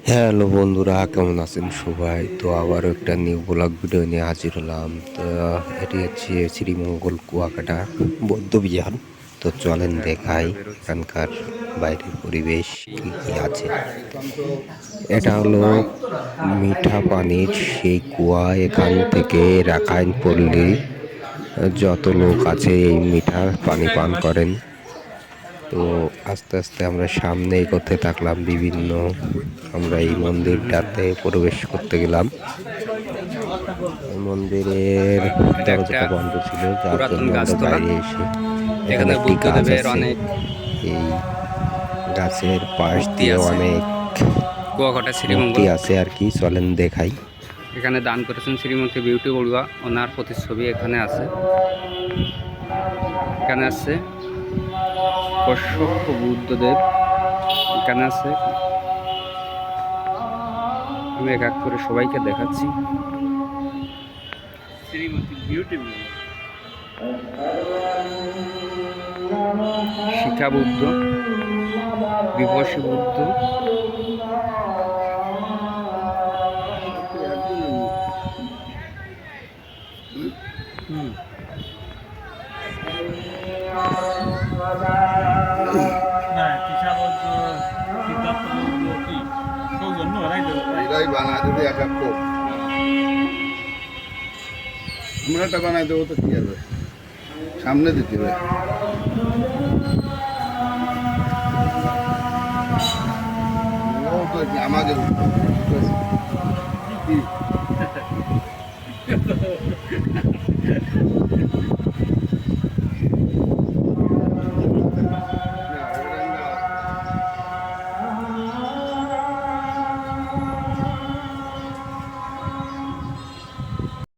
Hello বন্ধুরা, কেমন আছেন সবাই? তো আবারও একটা নিউ ব্লগ ভিডিও নিয়ে হাজির হলাম। তো এটি হচ্ছে শ্রীমঙ্গল কুয়াকাটা বৌদ্ধবিহার। তো চলেন দেখাই এখানকার বাইরের পরিবেশ কি কি আছে। এটা হলো মিঠা পানির সেই কুয়া। এখান থেকে রাখাইন পল্লী যত লোক আছে এই মিঠা পানি পান করেন। তো আস্তে আস্তে আমরা সামনে এগোতে থাকলাম। আমরা এই মন্দিরটাতে প্রবেশ করতে গেলাম। এই মন্দিরের এটা একটা দরজাটা বন্ধ ছিল, যার পুরাতন জন্য আমরা গাছতলা। বাইরে এসে এখানে এখানে একটি গাছ বুদ্ধদেবের আছে। অনেক এই গাছের পাশ মূর্তি দিয়ে আছে। অনেক কুয়াকাটা মূর্তি শ্রীমঙ্গল। আছে আর কি। চলেন দেখাই। এখানে দান করেছেন শ্রীমতী বিউটি বড়ুয়া। ওনার প্রতিচ্ছবি এখানে আছে। এখানে আছে কশ্যপ বুদ্ধদেব। এখানে আছে। আমি এক এক করে সবাইকে দেখাচ্ছি। শ্রীমতী বিউটি বড়ুয়া, শিখা বুদ্ধ, বিভূষী বুদ্ধ, এরাই বানায় দেবে এক এক কোপ। আমরাটা বানায় দেবো তো কি হবে, সামনে দিতে হবে। ও তো কি আমাকে কি